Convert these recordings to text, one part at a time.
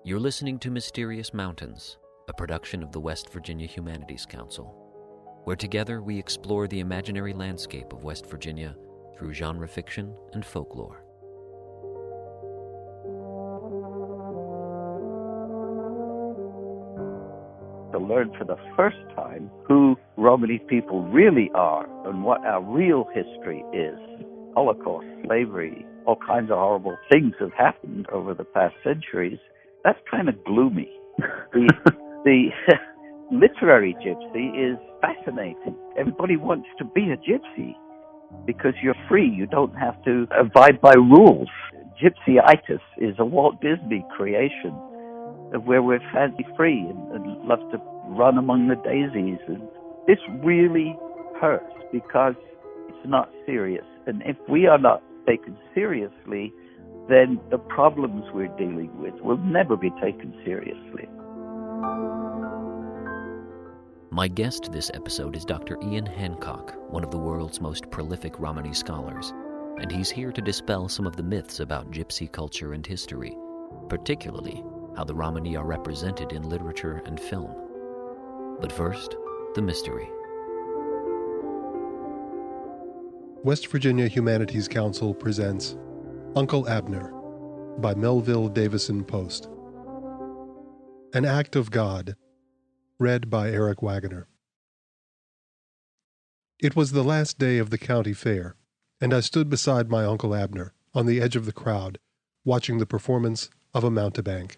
You're listening to Mysterious Mountains, a production of the West Virginia Humanities Council, where together we explore the imaginary landscape of West Virginia through genre fiction and folklore. To learn for the first time who Romani people really are and what our real history is. Holocaust, slavery, all kinds of horrible things have happened over the past centuries. That's kind of gloomy. The literary gypsy is fascinating. Everybody wants to be a gypsy because you're free. You don't have to abide by rules. Gypsyitis is a Walt Disney creation of where we're fancy free and love to run among the daisies. And this really hurts because it's not serious. And if we are not taken seriously, then the problems we're dealing with will never be taken seriously. My guest this episode is Dr. Ian Hancock, one of the world's most prolific Romani scholars, and he's here to dispel some of the myths about gypsy culture and history, particularly how the Romani are represented in literature and film. But first, the mystery. West Virginia Humanities Council presents Uncle Abner by Melville Davisson Post. An Act of God, read by Eric Wagoner. It was the last day of the county fair, and I stood beside my Uncle Abner on the edge of the crowd, watching the performance of a mountebank.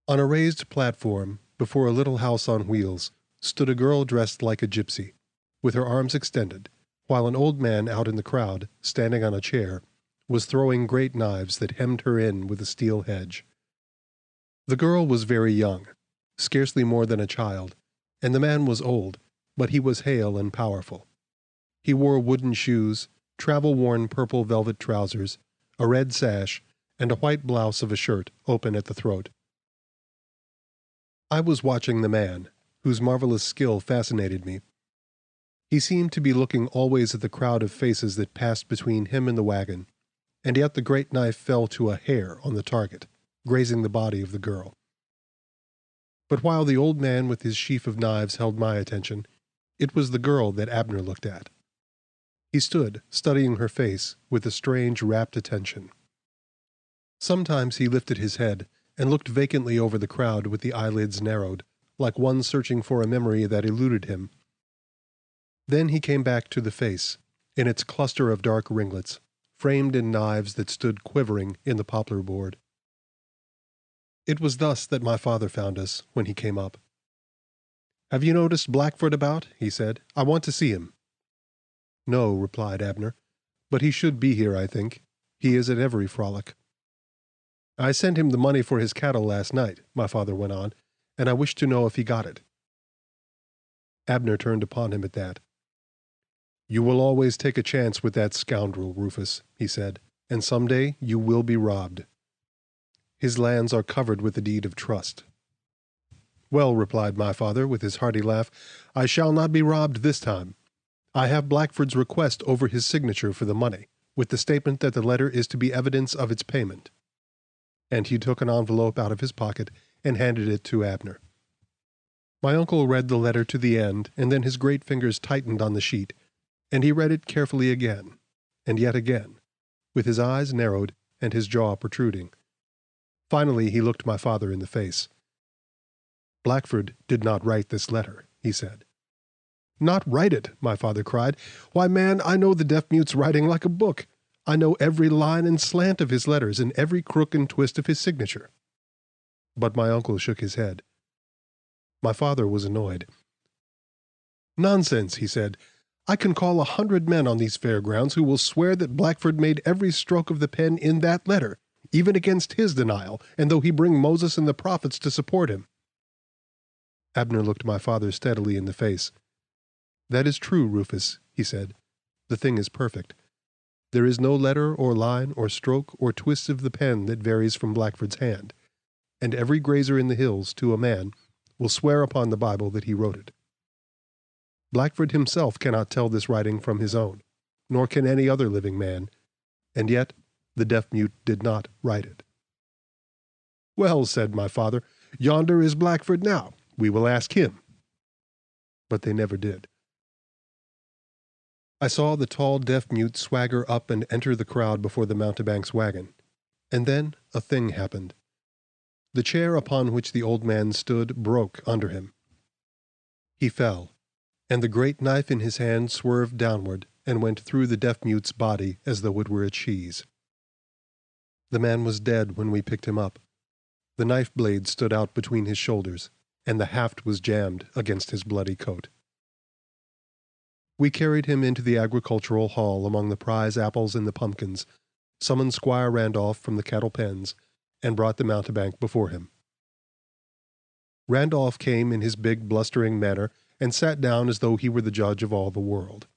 On a raised platform, before a little house on wheels, stood a girl dressed like a gypsy, with her arms extended, while an old man out in the crowd, standing on a chair, was throwing great knives that hemmed her in with a steel hedge. The girl was very young, scarcely more than a child, and the man was old, but he was hale and powerful. He wore wooden shoes, travel-worn purple velvet trousers, a red sash, and a white blouse of a shirt open at the throat. I was watching the man, whose marvelous skill fascinated me. He seemed to be looking always at the crowd of faces that passed between him and the wagon, and yet the great knife fell to a hair on the target, grazing the body of the girl. But while the old man with his sheaf of knives held my attention, it was the girl that Abner looked at. He stood, studying her face, with a strange, rapt attention. Sometimes he lifted his head and looked vacantly over the crowd with the eyelids narrowed, like one searching for a memory that eluded him. Then he came back to the face, in its cluster of dark ringlets, framed in knives that stood quivering in the poplar board. It was thus that my father found us when he came up. "Have you noticed Blackford about?" he said. "I want to see him." "No," replied Abner, "but he should be here, I think. He is at every frolic." "I sent him the money for his cattle last night," my father went on, "and I wish to know if he got it." Abner turned upon him at that. "You will always take a chance with that scoundrel, Rufus," he said, "and some day you will be robbed. His lands are covered with the deed of trust." "Well," replied my father with his hearty laugh, "I shall not be robbed this time. I have Blackford's request over his signature for the money, with the statement that the letter is to be evidence of its payment." And he took an envelope out of his pocket and handed it to Abner. My uncle read the letter to the end, and then his great fingers tightened on the sheet, and he read it carefully again, and yet again, with his eyes narrowed and his jaw protruding. Finally he looked my father in the face. "Blackford did not write this letter," he said. "Not write it!" my father cried. "Why, man, I know the deaf-mute's writing like a book. I know every line and slant of his letters and every crook and twist of his signature." But my uncle shook his head. My father was annoyed. "Nonsense," he said. "I can call 100 men on these fairgrounds who will swear that Blackford made every stroke of the pen in that letter, even against his denial, and though he bring Moses and the prophets to support him." Abner looked my father steadily in the face. "That is true, Rufus," he said. "The thing is perfect. There is no letter or line or stroke or twist of the pen that varies from Blackford's hand, and every grazer in the hills, to a man, will swear upon the Bible that he wrote it. Blackford himself cannot tell this writing from his own, nor can any other living man, and yet the deaf-mute did not write it." "Well," said my father, "yonder is Blackford now. We will ask him." But they never did. I saw the tall deaf-mute swagger up and enter the crowd before the mountebank's wagon. And then a thing happened. The chair upon which the old man stood broke under him. He fell, and the great knife in his hand swerved downward and went through the deaf-mute's body as though it were a cheese. The man was dead when we picked him up. The knife blade stood out between his shoulders, and the haft was jammed against his bloody coat. We carried him into the agricultural hall among the prize apples and the pumpkins, summoned Squire Randolph from the cattle pens, and brought the mountebank before him. Randolph came in his big blustering manner and sat down as though he were the judge of all the world.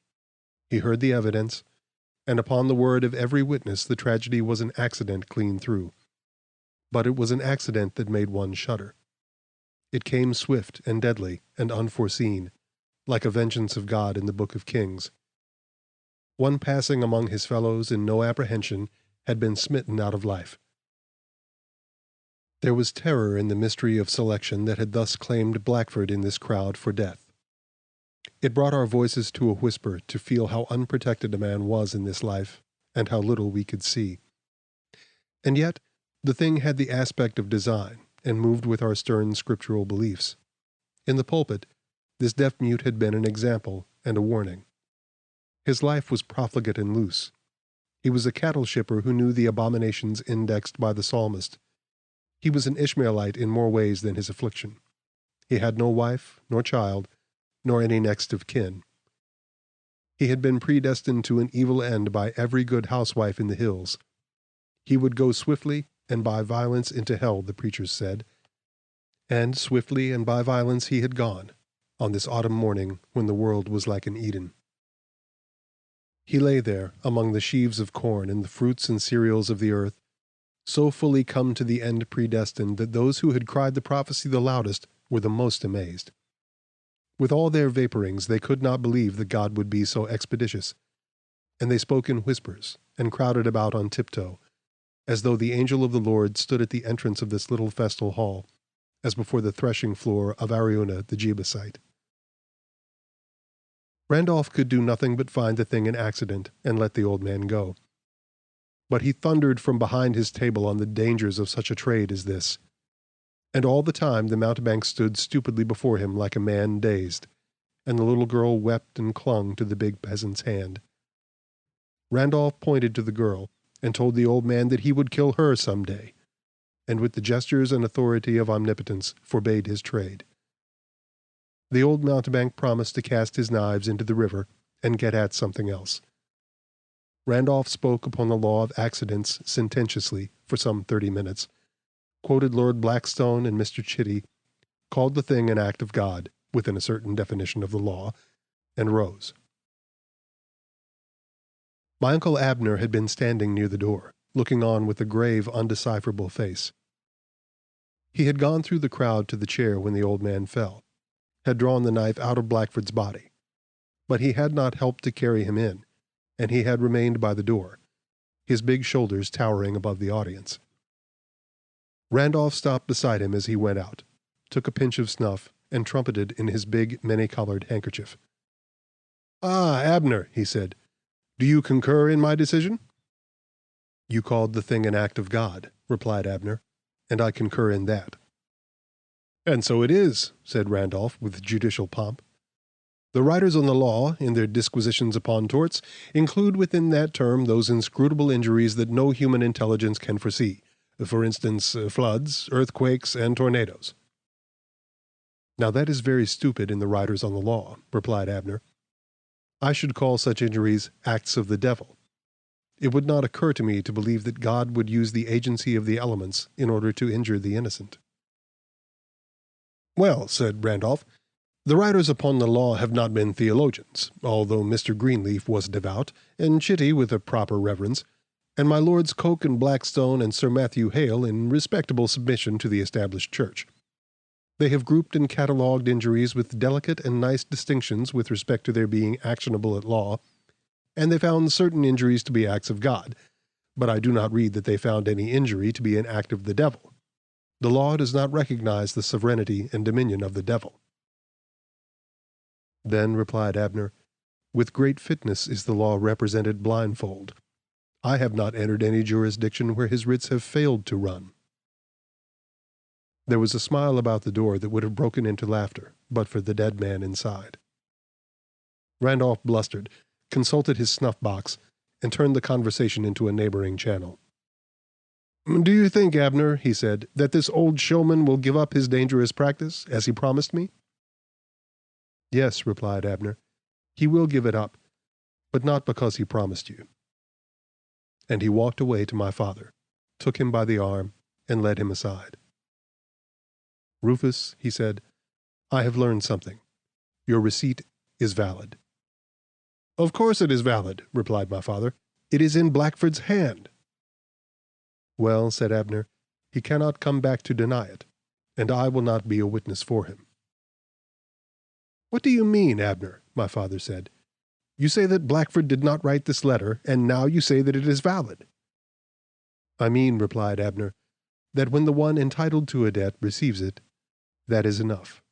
He heard the evidence, and upon the word of every witness the tragedy was an accident clean through. But it was an accident that made one shudder. It came swift and deadly and unforeseen, like a vengeance of God in the Book of Kings. One passing among his fellows in no apprehension had been smitten out of life. There was terror in the mystery of selection that had thus claimed Blackford in this crowd for death. It brought our voices to a whisper to feel how unprotected a man was in this life, and how little we could see. And yet, the thing had the aspect of design, and moved with our stern scriptural beliefs. In the pulpit, this deaf-mute had been an example and a warning. His life was profligate and loose. He was a cattle shipper who knew the abominations indexed by the psalmist. He was an Ishmaelite in more ways than his affliction. He had no wife, nor child, nor any next of kin. He had been predestined to an evil end by every good housewife in the hills. He would go swiftly and by violence into hell, the preachers said. And swiftly and by violence he had gone, on this autumn morning when the world was like an Eden. He lay there among the sheaves of corn and the fruits and cereals of the earth, so fully come to the end predestined that those who had cried the prophecy the loudest were the most amazed. With all their vaporings they could not believe that God would be so expeditious, and they spoke in whispers and crowded about on tiptoe, as though the angel of the Lord stood at the entrance of this little festal hall, as before the threshing floor of Araunah the Jebusite. Randolph could do nothing but find the thing an accident and let the old man go. But he thundered from behind his table on the dangers of such a trade as this. And all the time the mountebank stood stupidly before him like a man dazed, and the little girl wept and clung to the big peasant's hand. Randolph pointed to the girl, and told the old man that he would kill her some day, and with the gestures and authority of omnipotence forbade his trade. The old mountebank promised to cast his knives into the river and get at something else. Randolph spoke upon the law of accidents sententiously for some 30 minutes, quoted Lord Blackstone and Mr. Chitty, called the thing an act of God, within a certain definition of the law, and rose. My Uncle Abner had been standing near the door, looking on with a grave, undecipherable face. He had gone through the crowd to the chair when the old man fell, had drawn the knife out of Blackford's body, but he had not helped to carry him in, and he had remained by the door, his big shoulders towering above the audience. Randolph stopped beside him as he went out, took a pinch of snuff, and trumpeted in his big, many-colored handkerchief. "Ah, Abner," he said, "do you concur in my decision?" "You called the thing an act of God," replied Abner, "and I concur in that." "And so it is," said Randolph with judicial pomp. "The writers on the law, in their disquisitions upon torts, include within that term those inscrutable injuries that no human intelligence can foresee, for instance, floods, earthquakes, and tornadoes." "Now that is very stupid in the writers on the law," replied Abner. "I should call such injuries acts of the devil. It would not occur to me to believe that God would use the agency of the elements in order to injure the innocent." "Well," said Randolph, "the writers upon the law have not been theologians, although Mr. Greenleaf was devout, and Chitty with a proper reverence, and my Lords Coke and Blackstone and Sir Matthew Hale in respectable submission to the established church. They have grouped and catalogued injuries with delicate and nice distinctions with respect to their being actionable at law, and they found certain injuries to be acts of God, but I do not read that they found any injury to be an act of the devil. The law does not recognize the sovereignty and dominion of the devil." "Then," replied Abner, "with great fitness is the law represented blindfold. I have not entered any jurisdiction where his writs have failed to run." There was a smile about the door that would have broken into laughter, but for the dead man inside. Randolph blustered, consulted his snuff-box, and turned the conversation into a neighboring channel. "Do you think, Abner," he said, "that this old showman will give up his dangerous practice, as he promised me?" "Yes," replied Abner, "he will give it up, but not because he promised you." And he walked away to my father, took him by the arm, and led him aside. "Rufus," he said, "I have learned something. Your receipt is valid." "Of course it is valid," replied my father. "It is in Blackford's hand." "Well," said Abner, "he cannot come back to deny it, and I will not be a witness for him." "What do you mean, Abner?" my father said. "You say that Blackford did not write this letter, and now you say that it is valid." "I mean," replied Abner, "that when the one entitled to a debt receives it, that is enough."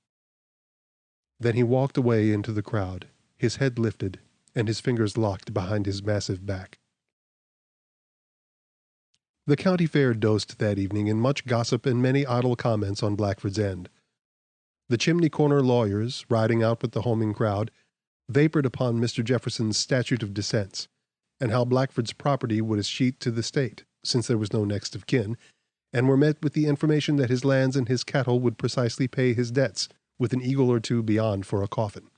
Then he walked away into the crowd, his head lifted, and his fingers locked behind his massive back. The county fair dosed that evening in much gossip and many idle comments on Blackford's end. The chimney-corner lawyers, riding out with the homing crowd, vapored upon Mr. Jefferson's statute of descents, and how Blackford's property would escheat to the state, since there was no next of kin, and were met with the information that his lands and his cattle would precisely pay his debts, with an eagle or two beyond for a coffin.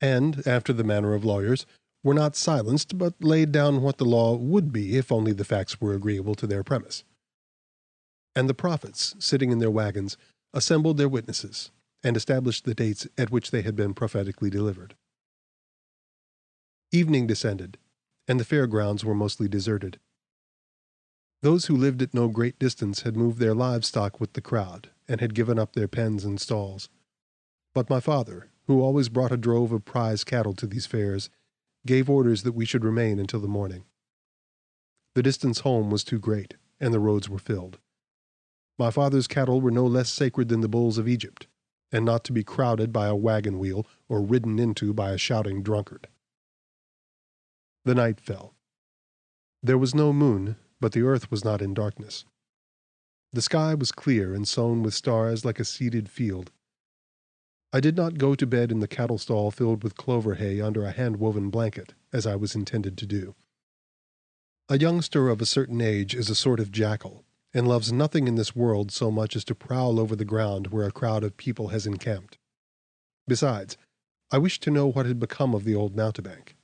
And, after the manner of lawyers, were not silenced, but laid down what the law would be if only the facts were agreeable to their premise. And the prophets, sitting in their wagons, assembled their witnesses, and established the dates at which they had been prophetically delivered. Evening descended, and the fairgrounds were mostly deserted. Those who lived at no great distance had moved their livestock with the crowd, and had given up their pens and stalls. But my father, who always brought a drove of prize cattle to these fairs, gave orders that we should remain until the morning. The distance home was too great, and the roads were filled. My father's cattle were no less sacred than the bulls of Egypt, and not to be crowded by a wagon wheel or ridden into by a shouting drunkard. The night fell. There was no moon, but the earth was not in darkness. The sky was clear and sown with stars like a seeded field. I did not go to bed in the cattle stall filled with clover hay under a hand-woven blanket, as I was intended to do. A youngster of a certain age is a sort of jackal, and loves nothing in this world so much as to prowl over the ground where a crowd of people has encamped. Besides, I wished to know what had become of the old mountebank,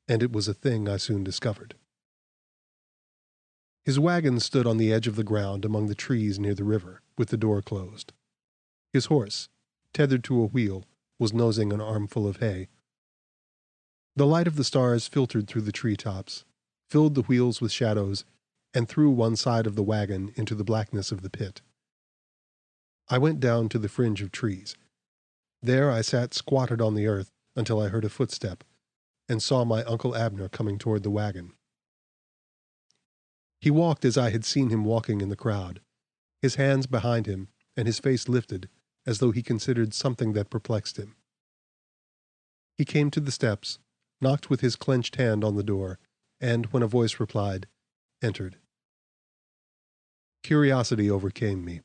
and it was a thing I soon discovered. His wagon stood on the edge of the ground among the trees near the river, with the door closed. His horse, tethered to a wheel, was nosing an armful of hay. The light of the stars filtered through the tree-tops, filled the wheels with shadows, and threw one side of the wagon into the blackness of the pit. I went down to the fringe of trees. There I sat squatted on the earth until I heard a footstep, and saw my Uncle Abner coming toward the wagon. He walked as I had seen him walking in the crowd, his hands behind him, and his face lifted, as though he considered something that perplexed him. He came to the steps, knocked with his clenched hand on the door, and, when a voice replied, entered. Curiosity overcame me.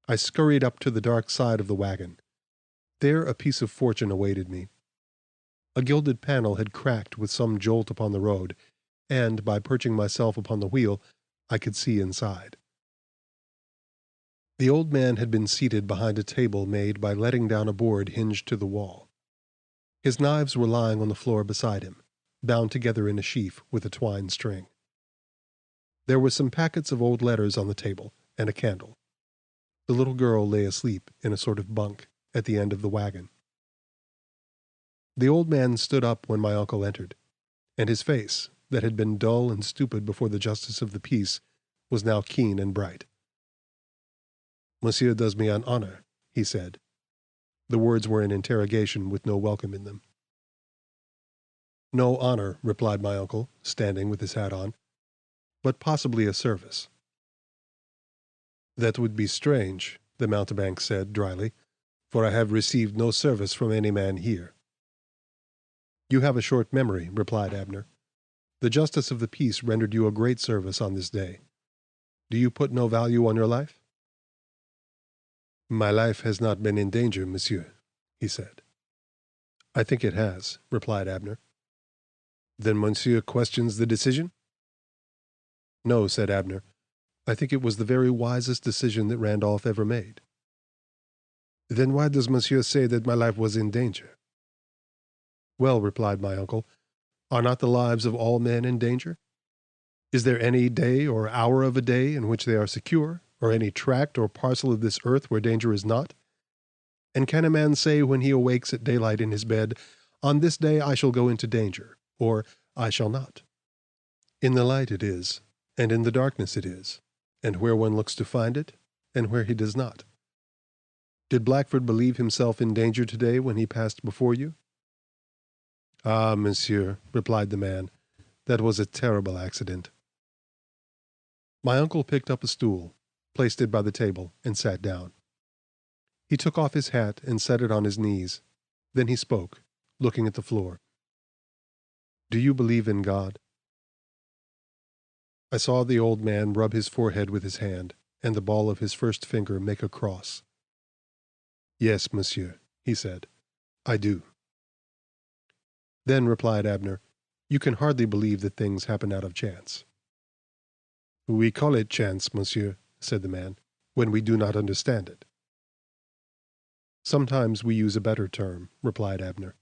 I scurried up to the dark side of the wagon. There a piece of fortune awaited me. A gilded panel had cracked with some jolt upon the road, and, by perching myself upon the wheel, I could see inside. The old man had been seated behind a table made by letting down a board hinged to the wall. His knives were lying on the floor beside him, bound together in a sheaf with a twine string. There were some packets of old letters on the table, and a candle. The little girl lay asleep in a sort of bunk at the end of the wagon. The old man stood up when my uncle entered, and his face, that had been dull and stupid before the justice of the peace, was now keen and bright. "Monsieur does me an honor," he said. The words were an interrogation with no welcome in them. "No honor," replied my uncle, standing with his hat on, "but possibly a service." That would be strange, the mountebank said dryly, for I have received no service from any man here. You have a short memory, replied Abner. The justice of the peace rendered you a great service on this day. Do you put no value on your life? My life has not been in danger, monsieur, he said. I think it has, replied Abner. Then monsieur questions the decision? No, said Abner. I think it was the very wisest decision that Randolph ever made. Then why does monsieur say that my life was in danger? Well, replied my uncle, are not the lives of all men in danger? Is there any day or hour of a day in which they are secure, or any tract or parcel of this earth where danger is not? And can a man say when he awakes at daylight in his bed, on this day I shall go into danger, or I shall not? In the light it is, and in the darkness it is, and where one looks to find it, and where he does not. Did Blackford believe himself in danger today when he passed before you? Ah, monsieur, replied the man, that was a terrible accident. My uncle picked up a stool, placed it by the table, and sat down. He took off his hat and set it on his knees. Then he spoke, looking at the floor. Do you believe in God? I saw the old man rub his forehead with his hand, and the ball of his first finger make a cross. Yes, monsieur, he said, I do. Then, replied Abner, you can hardly believe that things happen out of chance. We call it chance, monsieur, said the man, when we do not understand it. Sometimes we use a better term, replied Abner.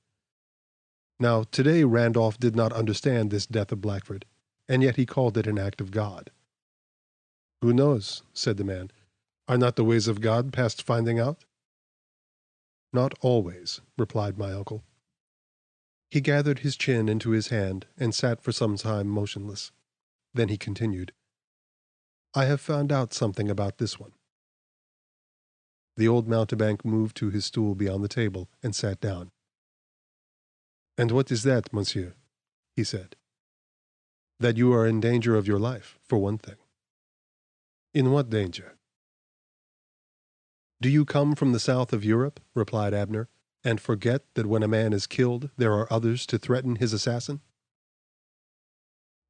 Now, today Randolph did not understand this death of Blackford, and yet he called it an act of God. Who knows, said the man. Are not the ways of God past finding out? Not always, replied my uncle. He gathered his chin into his hand and sat for some time motionless. Then he continued, I have found out something about this one. The old mountebank moved to his stool beyond the table and sat down. And what is that, monsieur? He said. That you are in danger of your life, for one thing. In what danger? Do you come from the south of Europe, replied Abner, and forget that when a man is killed, there are others to threaten his assassin?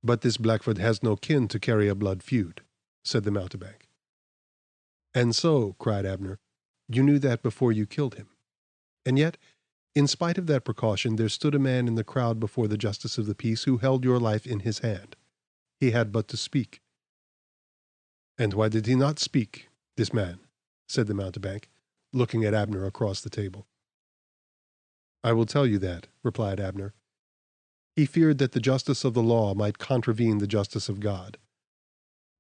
But this Blackford has no kin to carry a blood feud, said the mountebank. And so, cried Abner, you knew that before you killed him. And yet, in spite of that precaution, there stood a man in the crowd before the justice of the peace who held your life in his hand. He had but to speak. And why did he not speak, this man? Said the mountebank, looking at Abner across the table. I will tell you that, replied Abner. He feared that the justice of the law might contravene the justice of God.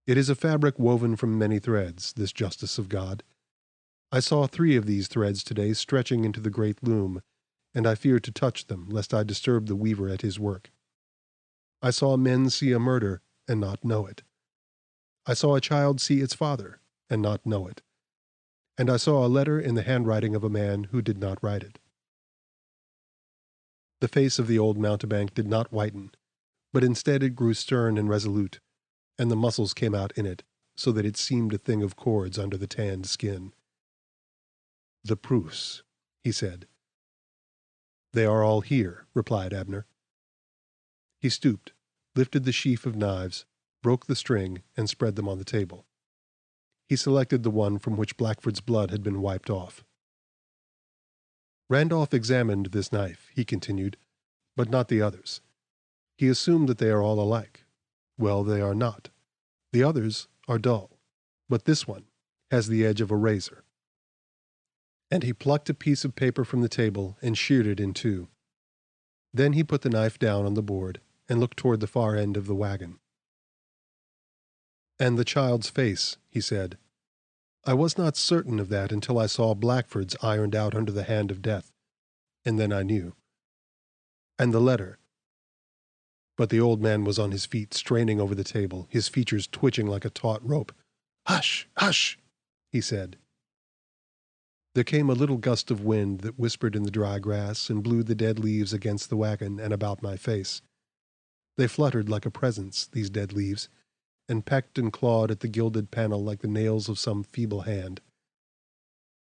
It is a fabric woven from many threads, this justice of God. I saw 3 of these threads today stretching into the great loom, and I feared to touch them, lest I disturb the weaver at his work. I saw men see a murder and not know it. I saw a child see its father and not know it. And I saw a letter in the handwriting of a man who did not write it. The face of the old mountebank did not whiten, but instead it grew stern and resolute, and the muscles came out in it, so that it seemed a thing of cords under the tanned skin. The proofs, he said. They are all here, replied Abner. He stooped, lifted the sheaf of knives, broke the string, and spread them on the table. He selected the one from which Blackford's blood had been wiped off. Randolph examined this knife, he continued, but not the others. He assumed that they are all alike. Well, they are not. The others are dull, but this one has the edge of a razor. And he plucked a piece of paper from the table and sheared it in 2. Then he put the knife down on the board and looked toward the far end of the wagon. And the child's face, he said. I was not certain of that until I saw Blackford's ironed out under the hand of death, and then I knew. And the letter. But the old man was on his feet, straining over the table, his features twitching like a taut rope. Hush, hush, he said. There came a little gust of wind that whispered in the dry grass and blew the dead leaves against the wagon and about my face. They fluttered like a presence, these dead leaves, and pecked and clawed at the gilded panel like the nails of some feeble hand.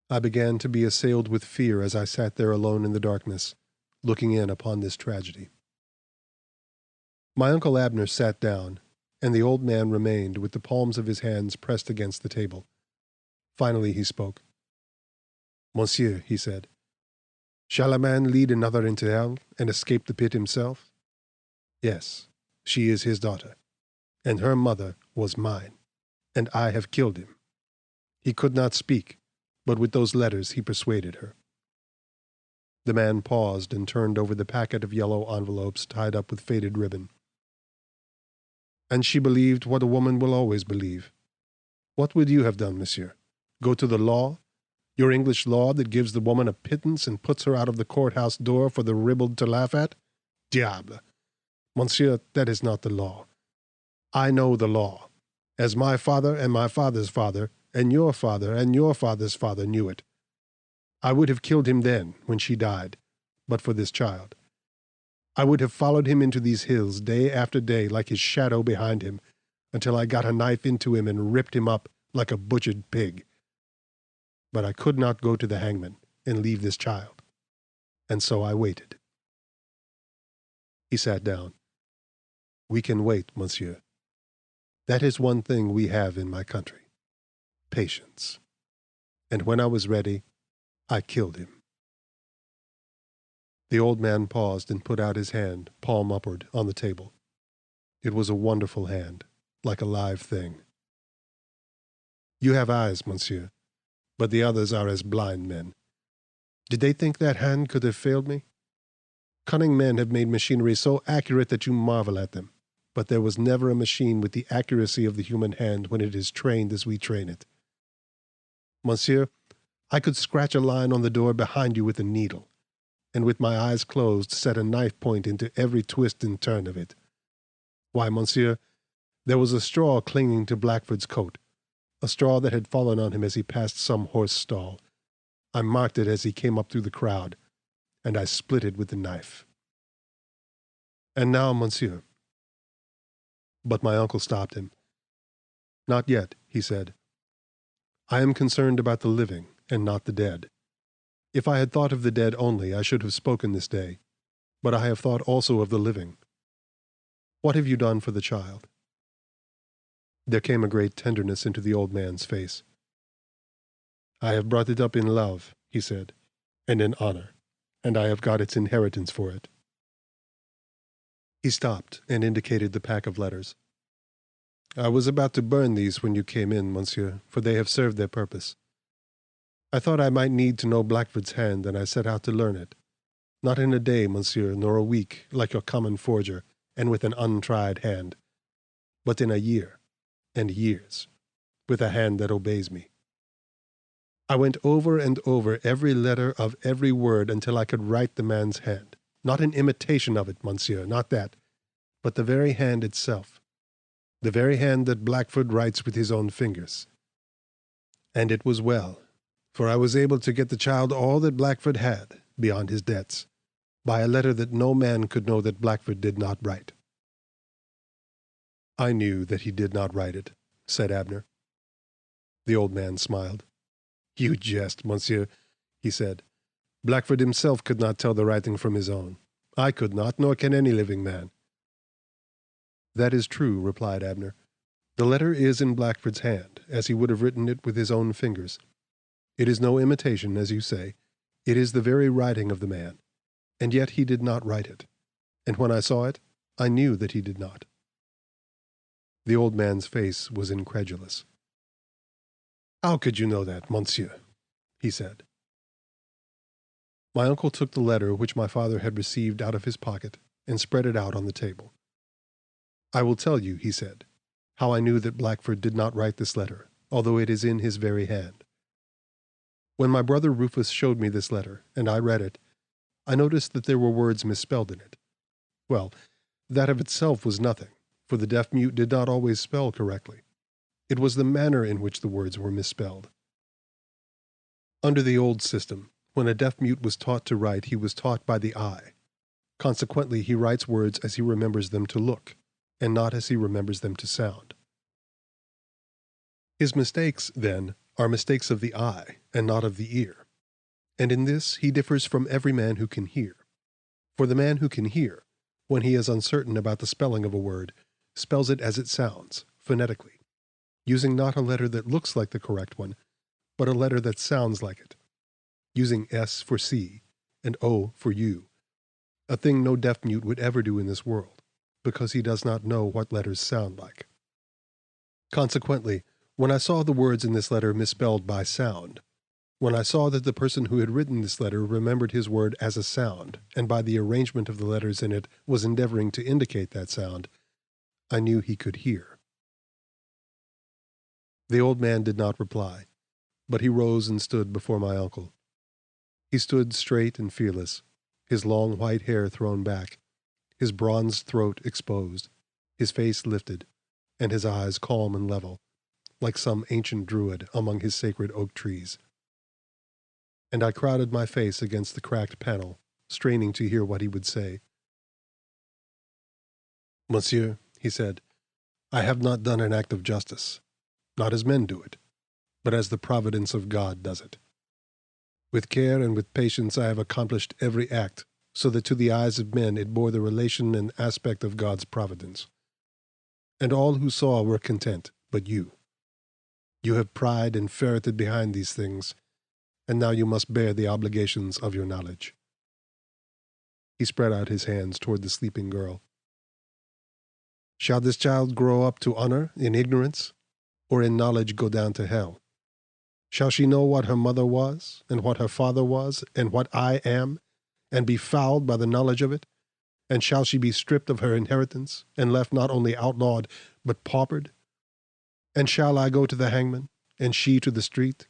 I began to be assailed with fear as I sat there alone in the darkness, looking in upon this tragedy. My Uncle Abner sat down, and the old man remained with the palms of his hands pressed against the table. Finally he spoke. "Monsieur," he said, "shall a man lead another into hell and escape the pit himself? Yes, she is his daughter, and her mother was mine, and I have killed him." He could not speak, but with those letters he persuaded her. The man paused and turned over the packet of yellow envelopes tied up with faded ribbon. "And she believed what a woman will always believe. What would you have done, monsieur? Go to the law? Your English law that gives the woman a pittance and puts her out of the courthouse door for the ribald to laugh at? Diable! Monsieur, that is not the law. I know the law, as my father and my father's father and your father's father knew it. I would have killed him then, when she died, but for this child. I would have followed him into these hills day after day like his shadow behind him, until I got a knife into him and ripped him up like a butchered pig. But I could not go to the hangman and leave this child, and so I waited." He sat down. "We can wait, monsieur. That is one thing we have in my country. Patience. And when I was ready, I killed him." The old man paused and put out his hand, palm upward, on the table. It was a wonderful hand, like a live thing. "You have eyes, monsieur, but the others are as blind men. Did they think that hand could have failed me? Cunning men have made machinery so accurate that you marvel at them, but there was never a machine with the accuracy of the human hand when it is trained as we train it. Monsieur, I could scratch a line on the door behind you with a needle, and with my eyes closed set a knife point into every twist and turn of it. Why, monsieur, there was a straw clinging to Blackford's coat, a straw that had fallen on him as he passed some horse stall. I marked it as he came up through the crowd, and I split it with the knife. And now, monsieur—" But my uncle stopped him. "Not yet," he said. "I am concerned about the living and not the dead. If I had thought of the dead only, I should have spoken this day, but I have thought also of the living. What have you done for the child?" There came a great tenderness into the old man's face. "I have brought it up in love," he said, "and in honor, and I have got its inheritance for it." He stopped and indicated the pack of letters. "I was about to burn these when you came in, monsieur, for they have served their purpose. I thought I might need to know Blackford's hand, and I set out to learn it. Not in a day, monsieur, nor a week, like your common forger, and with an untried hand, but in a year, and years, with a hand that obeys me. I went over and over every letter of every word until I could write the man's hand. Not an imitation of it, monsieur, not that, but the very hand itself. The very hand that Blackford writes with his own fingers. And it was well, for I was able to get the child all that Blackford had, beyond his debts, by a letter that no man could know that Blackford did not write." "I knew that he did not write it," said Abner. The old man smiled. "You jest, monsieur," he said. "Blackford himself could not tell the writing from his own. I could not, nor can any living man." "That is true," replied Abner. "The letter is in Blackford's hand, as he would have written it with his own fingers. It is no imitation, as you say. It is the very writing of the man, and yet he did not write it. And when I saw it, I knew that he did not." The old man's face was incredulous. "How could you know that, monsieur?" he said. My uncle took the letter which my father had received out of his pocket and spread it out on the table. "I will tell you," he said, "how I knew that Blackford did not write this letter, although it is in his very hand. When my brother Rufus showed me this letter, and I read it, I noticed that there were words misspelled in it. Well, that of itself was nothing, for the deaf-mute did not always spell correctly. It was the manner in which the words were misspelled. Under the old system, when a deaf-mute was taught to write, he was taught by the eye. Consequently, he writes words as he remembers them to look, and not as he remembers them to sound. His mistakes, then, are mistakes of the eye and not of the ear. And in this he differs from every man who can hear. For the man who can hear, when he is uncertain about the spelling of a word, spells it as it sounds, phonetically, using not a letter that looks like the correct one, but a letter that sounds like it, using S for C and O for U, a thing no deaf-mute would ever do in this world, because he does not know what letters sound like. Consequently, when I saw the words in this letter misspelled by sound, when I saw that the person who had written this letter remembered his word as a sound, and by the arrangement of the letters in it was endeavoring to indicate that sound, I knew he could hear. The old man did not reply, but he rose and stood before my uncle. He stood straight and fearless, his long white hair thrown back, his bronzed throat exposed, his face lifted, and his eyes calm and level, like some ancient druid among his sacred oak trees. And I crowded my face against the cracked panel, straining to hear what he would say. "Monsieur," he said, "I have not done an act of justice, not as men do it, but as the providence of God does it. With care and with patience I have accomplished every act, so that to the eyes of men it bore the relation and aspect of God's providence. And all who saw were content, but you. You have pried and ferreted behind these things, and now you must bear the obligations of your knowledge." He spread out his hands toward the sleeping girl. "Shall this child grow up to honor in ignorance, or in knowledge go down to hell? Shall she know what her mother was, and what her father was, and what I am, and be fouled by the knowledge of it? And shall she be stripped of her inheritance, and left not only outlawed, but paupered? And shall I go to the hangman, and she to the street?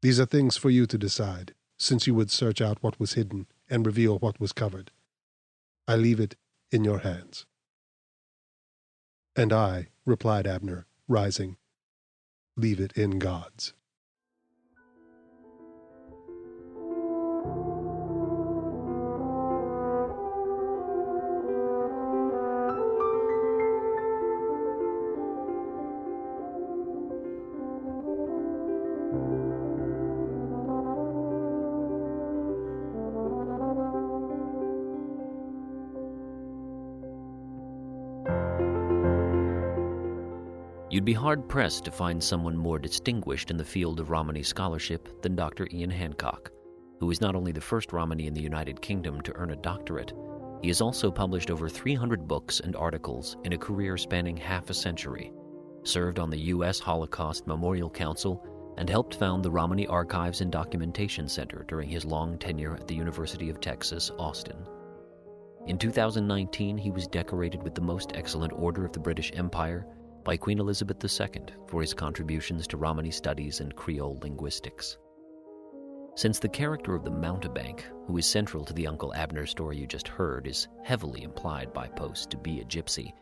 These are things for you to decide, since you would search out what was hidden and reveal what was covered. I leave it in your hands." "And I," replied Abner, rising, "leave it in God's." You'd be hard-pressed to find someone more distinguished in the field of Romani scholarship than Dr. Ian Hancock, who is not only the first Romani in the United Kingdom to earn a doctorate, he has also published over 300 books and articles in a career spanning half a century, served on the U.S. Holocaust Memorial Council, and helped found the Romani Archives and Documentation Center during his long tenure at the University of Texas, Austin. In 2019, he was decorated with the Most Excellent Order of the British Empire by Queen Elizabeth II for his contributions to Romani studies and Creole linguistics. Since the character of the mountebank, who is central to the Uncle Abner story you just heard, is heavily implied by Post to be a gypsy,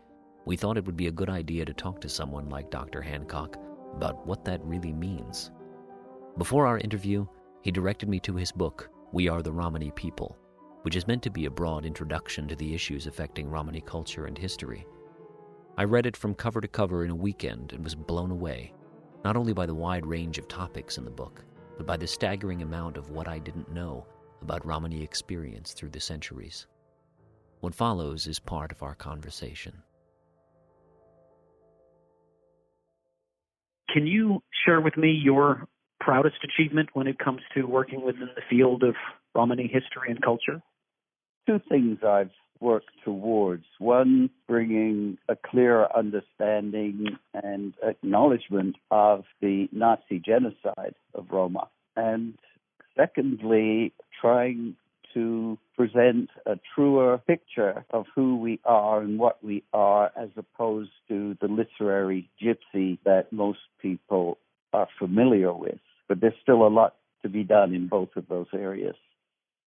we thought it would be a good idea to talk to someone like Dr. Hancock about what that really means. Before our interview, he directed me to his book, We Are the Romani People, which is meant to be a broad introduction to the issues affecting Romani culture and history. I read it from cover to cover in a weekend and was blown away, not only by the wide range of topics in the book, but by the staggering amount of what I didn't know about Romani experience through the centuries. What follows is part of our conversation. Can you share with me your proudest achievement when it comes to working within the field of Romani history and culture? Two things I've worked towards. One, bringing a clearer understanding and acknowledgement of the Nazi genocide of Roma. And secondly, trying to present a truer picture of who we are and what we are, as opposed to the literary gypsy that most people are familiar with. But there's still a lot to be done in both of those areas.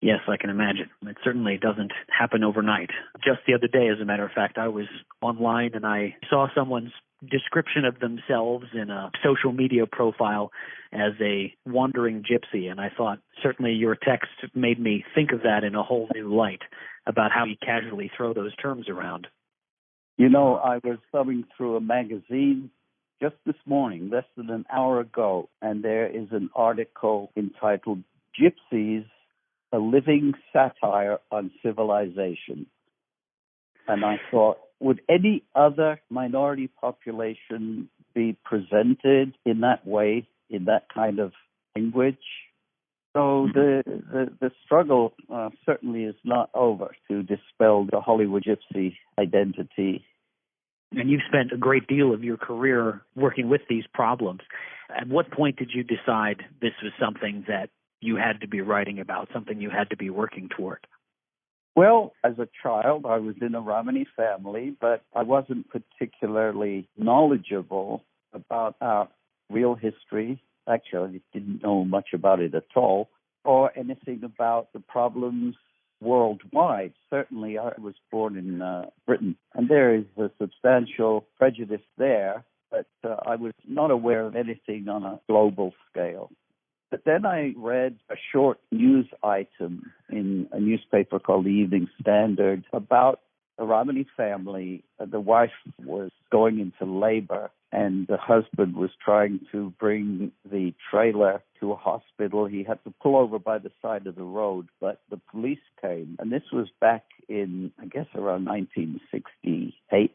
Yes, I can imagine. It certainly doesn't happen overnight. Just the other day, as a matter of fact, I was online and I saw someone's description of themselves in a social media profile as a wandering gypsy, and I thought certainly your text made me think of that in a whole new light about how you casually throw those terms around. You know, I was thumbing through a magazine just this morning, less than an hour ago, and there is an article entitled Gypsies, a Living Satire on Civilization. And I thought, would any other minority population be presented in that way, in that kind of language? So the struggle certainly is not over to dispel the Hollywood Gypsy identity. And you've spent a great deal of your career working with these problems. At what point did you decide this was something that you had to be writing about, something you had to be working toward? Well, as a child, I was in a Romani family, but I wasn't particularly knowledgeable about our real history. Actually, I didn't know much about it at all, or anything about the problems worldwide. Certainly, I was born in Britain, and there is a substantial prejudice there, but I was not aware of anything on a global scale. But then I read a short news item in a newspaper called the Evening Standard about a Romani family. The wife was going into labor, and the husband was trying to bring the trailer to a hospital. He had to pull over by the side of the road, but the police came. And this was back in, I guess, around 1968,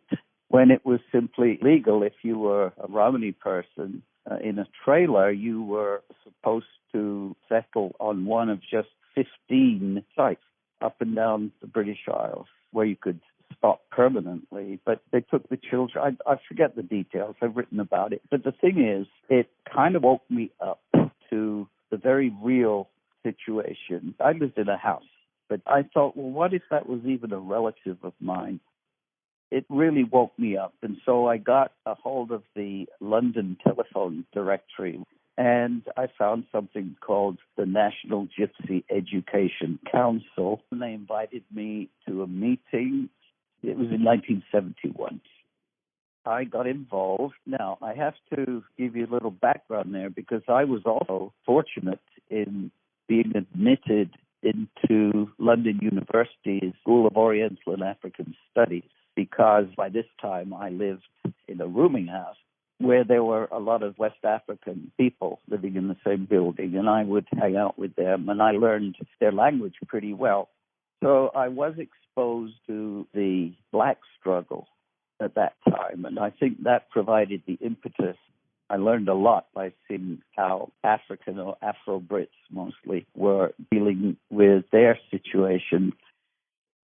when it was simply legal. If you were a Romani person in a trailer, you were supposed to settle on one of just 15 sites up and down the British Isles where you could stop permanently. But they took the children. I forget the details. I've written about it. But the thing is, it kind of woke me up to the very real situation. I lived in a house, but I thought, well, what if that was even a relative of mine? It really woke me up. And so I got a hold of the London telephone directory, and I found something called the National Gypsy Education Council. And they invited me to a meeting. It was in 1971. I got involved. Now, I have to give you a little background there because I was also fortunate in being admitted into London University's School of Oriental and African Studies, because by this time I lived in a rooming house where there were a lot of West African people living in the same building, and I would hang out with them, and I learned their language pretty well. So I was exposed to the black struggle at that time, and I think that provided the impetus. I learned a lot by seeing how African or Afro-Brits mostly were dealing with their situation.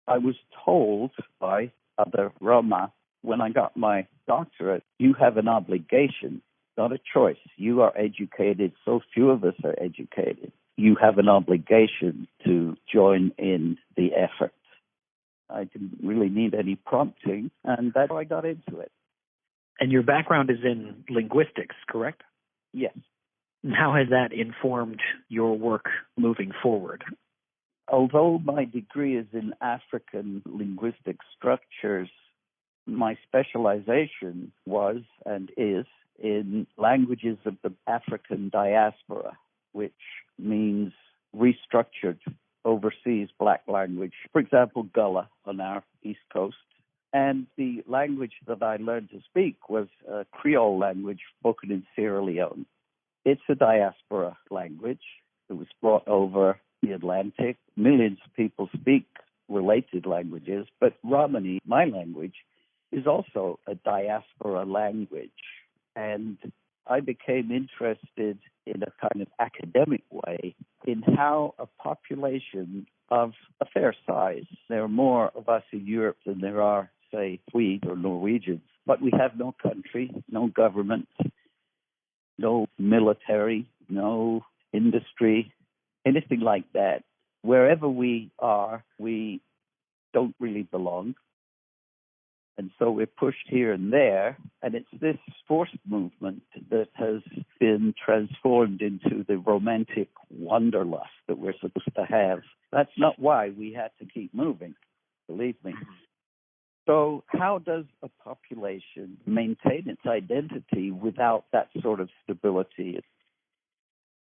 I was told by other Roma when I got my doctorate, you have an obligation, not a choice. You are educated, so few of us are educated. You have an obligation to join in the effort. I didn't really need any prompting, and that's how I got into it. And your background is in linguistics, correct? Yes. How has that informed your work moving forward? Although my degree is in African linguistic structures, my specialization was and is in languages of the African diaspora, which means restructured overseas black language. For example, Gullah on our East Coast. And the language that I learned to speak was a Creole language spoken in Sierra Leone. It's a diaspora language. It was brought over the Atlantic. Millions of people speak related languages, but Romani, my language, is also a diaspora language. And I became interested in a kind of academic way in how a population of a fair size, there are more of us in Europe than there are, say, Swedes or Norwegians, but we have no country, no government, no military, no industry, anything like that. Wherever we are, we don't really belong. And so we're pushed here and there, and it's this forced movement that has been transformed into the romantic wanderlust that we're supposed to have. That's not why we had to keep moving, believe me. So how does a population maintain its identity without that sort of stability?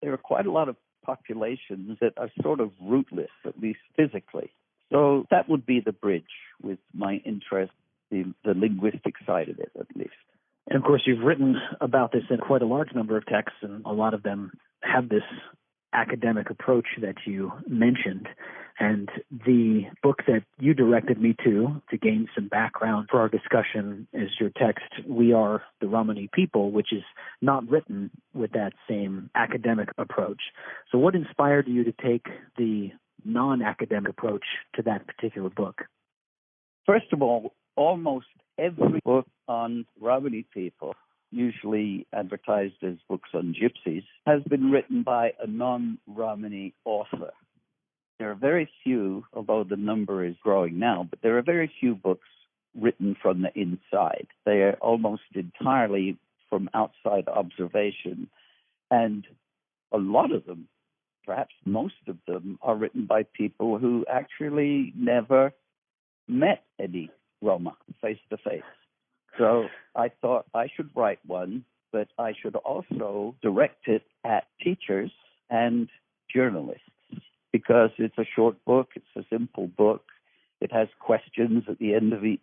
There are quite a lot of populations that are sort of rootless, at least physically. So that would be the bridge with my interest, the linguistic side of it, at least. And of course, you've written about this in quite a large number of texts, and a lot of them have this academic approach that you mentioned. And the book that you directed me to gain some background for our discussion is your text, We Are the Romani People, which is not written with that same academic approach. So what inspired you to take the non-academic approach to that particular book? First of all, almost every book on Romani people, usually advertised as books on gypsies, has been written by a non-Romani author. There are very few, although the number is growing now, but there are very few books written from the inside. They are almost entirely from outside observation, and a lot of them, perhaps most of them, are written by people who actually never met any Roma face to face. So I thought I should write one, but I should also direct it at teachers and journalists, because it's a short book, it's a simple book. It has questions at the end of each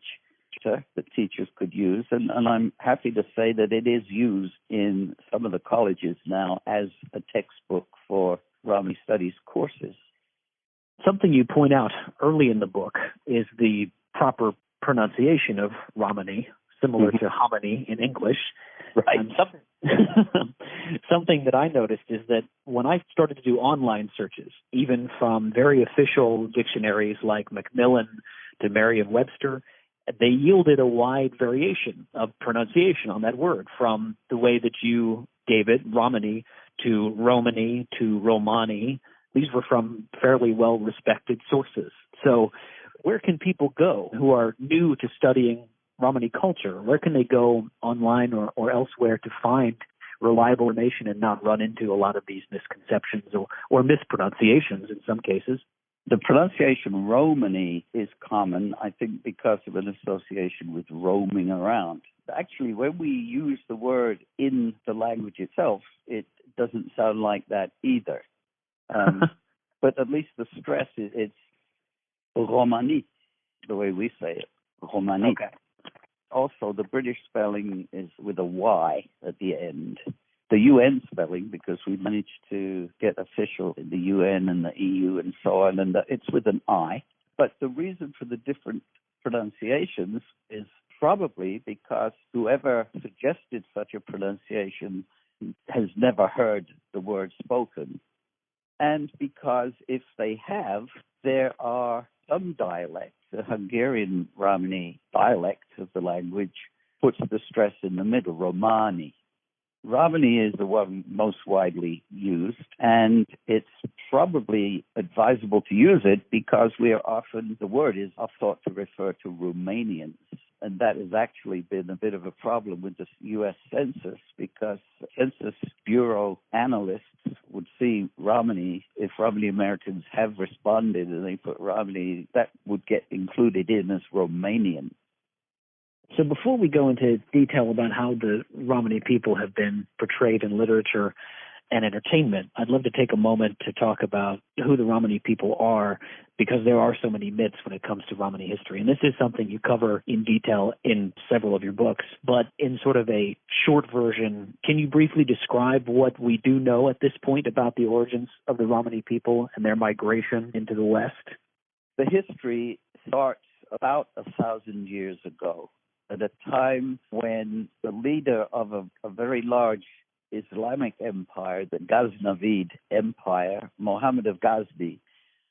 chapter that teachers could use, and I'm happy to say that it is used in some of the colleges now as a textbook for Romani studies courses. Something you point out early in the book is the proper pronunciation of Romani, similar to hominy in English. Right. Something that I noticed is that when I started to do online searches, even from very official dictionaries like Macmillan to Merriam-Webster, they yielded a wide variation of pronunciation on that word, from the way that you gave it, Romani, to Romani, to Romani. These were from fairly well-respected sources. So where can people go who are new to studying Romani culture? Where can they go online or elsewhere to find reliable information and not run into a lot of these misconceptions or mispronunciations in some cases? The pronunciation Romani is common, I think, because of an association with roaming around. Actually, when we use the word in the language itself, it doesn't sound like that either. But at least the stress is it's Romani, the way we say it, Romani. Okay. Also, the British spelling is with a Y at the end. The UN spelling, because we managed to get official in the UN and the EU and so on, and it's with an I. But the reason for the different pronunciations is probably because whoever suggested such a pronunciation has never heard the word spoken. And because if they have, there are some dialects. The Hungarian Romani dialect of the language puts the stress in the middle, Romani. Romani is the one most widely used, and it's probably advisable to use it because the word is thought to refer to Romanians. And that has actually been a bit of a problem with the U.S. Census, because Census Bureau analysts would see Romani, if Romani Americans have responded and they put Romani, that would get included in as Romanian. So before we go into detail about how the Romani people have been portrayed in literature and entertainment, I'd love to take a moment to talk about who the Romani people are, because there are so many myths when it comes to Romani history. And this is something you cover in detail in several of your books. But in sort of a short version, can you briefly describe what we do know at this point about the origins of the Romani people and their migration into the West? The history starts about 1,000 years ago, at a time when the leader of a very large Islamic empire, the Ghaznavid Empire, Muhammad of Ghazni,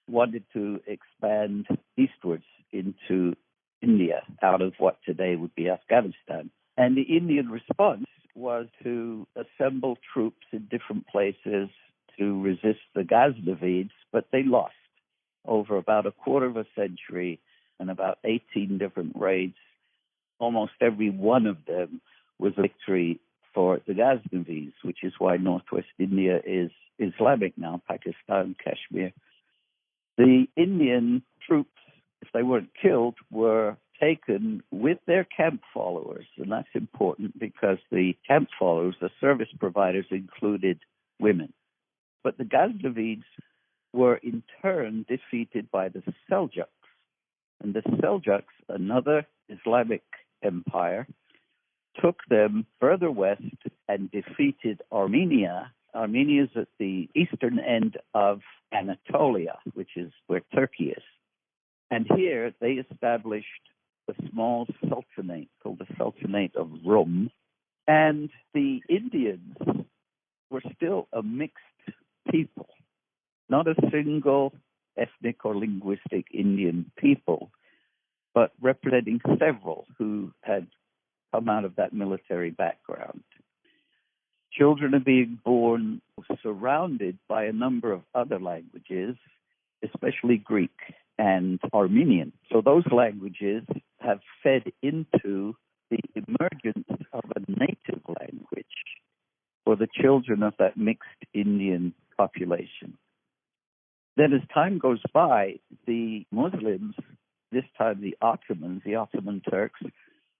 wanted to expand eastwards into India, out of what today would be Afghanistan. And the Indian response was to assemble troops in different places to resist the Ghaznavids, but they lost over about a quarter of a century and about 18 different raids. Almost every one of them was a victory for the Ghaznavids, which is why northwest India is Islamic now, Pakistan, Kashmir. The Indian troops, if they weren't killed, were taken with their camp followers, and that's important because the camp followers, the service providers, included women. But the Ghaznavids were in turn defeated by the Seljuks, and the Seljuks, another Islamic empire, took them further west and defeated Armenia. Armenia is at the eastern end of Anatolia, which is where Turkey is. And here they established a small sultanate called the Sultanate of Rum. And the Indians were still a mixed people, not a single ethnic or linguistic Indian people, but representing several who had come out of that military background. Children are being born surrounded by a number of other languages, especially Greek and Armenian. So those languages have fed into the emergence of a native language for the children of that mixed Indian population. Then as time goes by, the Muslims, this time the Ottoman Turks,